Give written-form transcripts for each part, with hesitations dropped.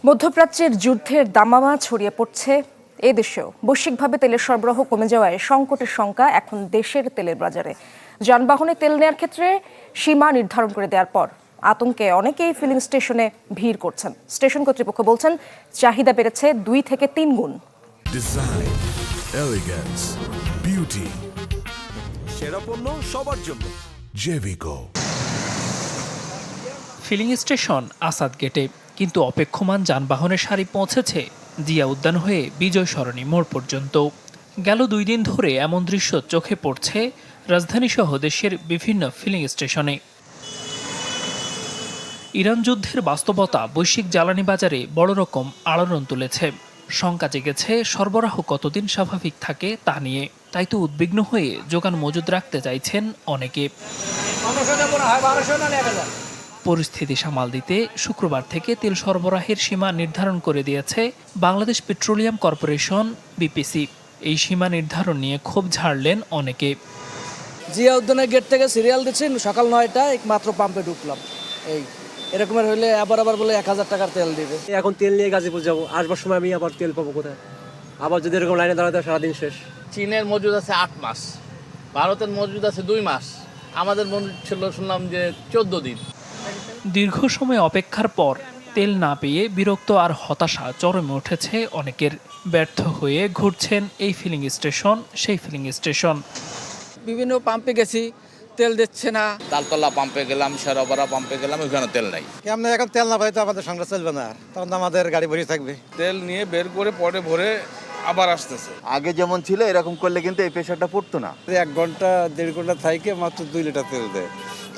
মধ্যপ্রাচ্যের যুদ্ধের দামামা ছড়িয়ে পড়ছে এদেশেও। বৈশ্বিকভাবে তেলের সরবরাহ কমে যাওয়ায় সংকটের শঙ্কা এখন দেশের তেলের বাজারে। যানবাহনে তেল নেয়ার ক্ষেত্রে সীমা নির্ধারণ করে দেওয়ার পর আতঙ্কে অনেকেই ফিলিং স্টেশনে ভিড় করছেন। স্টেশন কর্তৃপক্ষ বলছেন চাহিদা বেড়েছে 2 থেকে 3 গুণ। ডিজাইন, এলিগেন্স, বিউটি, সেরা পণ্য সবার জন্য জেভিকো। ফিলিং স্টেশন আসাদ গেটে, কিন্তু অপেক্ষমান যানবাহনের সারি পৌঁছেছে জিয়া উদ্যান হয়ে বিজয় সরণি মোড় পর্যন্ত। গেল 2 দিন ধরে এমন দৃশ্য চোখে পড়ছে রাজধানীসহ দেশের বিভিন্ন ফিলিং স্টেশনে। ইরান যুদ্ধের বাস্তবতা বৈশ্বিক জ্বালানি বাজারে বড় রকম আলোড়ন তুলেছে। শঙ্কা জেগেছে সরবরাহ কতদিন স্বাভাবিক থাকে তা নিয়ে। তাই তো উদ্বিগ্ন হয়ে যোগান মজুদ রাখতে চাইছেন অনেকে। পরিস্থিতি সামাল দিতে শুক্রবার থেকে তেল সরবরাহের সীমা নির্ধারণ করে দিয়েছে বাংলাদেশ পেট্রোলিয়াম কর্পোরেশন বিপিসি। এই সীমা নির্ধারণ নিয়ে ক্ষোভ ঝাড়লেন অনেকে। জিয়া উদ্যানের গেট থেকে সিরিয়াল দিচ্ছি, সকাল 9টায় মাত্র পাম্পে ঢুকলাম। এরকমের হইলে আবার বলে 1000 টাকার তেল দিবে। এখন তেল নিয়ে গাজীপুর যাবো, আসবার সময় আমি আবার তেল পাবো কোথায়? আবার যদি এরকম লাইনে দাঁড়াতে সারাদিন শেষ। চীনের মজুদ আছে 8 মাস, ভারতের মজুদ আছে 2 মাস, আমাদের মজুদ ছিল শুনলাম যে 14 দিন। দীর্ঘ সময় অপেক্ষার পর তেল না পেয়ে বিরক্ত আর হতাশা চরমে উঠেছে অনেকের। ব্যর্থ হয়ে ঘুরছেন এই ফিলিং স্টেশন সেই ফিলিং স্টেশন। বিভিন্ন পাম্পে গেছি, তেল দিচ্ছে না। তালতলা পাম্পে গেলাম, শেরবারা পাম্পে গেলাম, ওখানে তেল নাই। আমরা এখন তেল না পাই তো আমাদের সংসার চলবে না, তখন তো আমাদের গাড়ি ভরে থাকবে। তেল নিয়ে বের করে পরে ভরে আবার আসতেছে। আগে যেমন ছিল এরকম করলে কিন্তু এই পেশাটা পড়তো না। 1 ঘন্টা 1.5 ঘন্টা থাইকে মাত্র 2 লিটার তেল দেয়,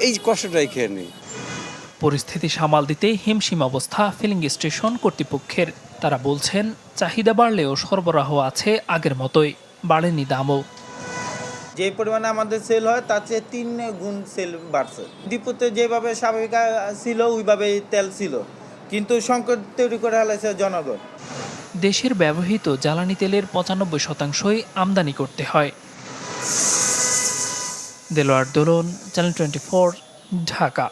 এই কষ্টটাই খেয়ে নিই। পরিস্থিতি সামাল দিতে হিমশিম অবস্থা ফিলিং স্টেশন কর্তৃপক্ষের। তারা বলছেন চাহিদা বাড়লেও সরবরাহ আছে আগের মতোই, বাড়েনি দামও। যে পরিমাণে আমাদের সেল হয় তার চেয়ে 3 গুণ সেল বাড়ছে। ডিপোতে যেভাবে স্বাভাবিক ছিল ওইভাবেই তেল ছিল, কিন্তু সংকট তৈরি করে ফেলেছে জনগণ। দেশের ব্যবহৃত জ্বালানি তেলের 95%ই আমদানি করতে হয়। দেলোয়ার দোলন, চ্যানেল 24, ঢাকা।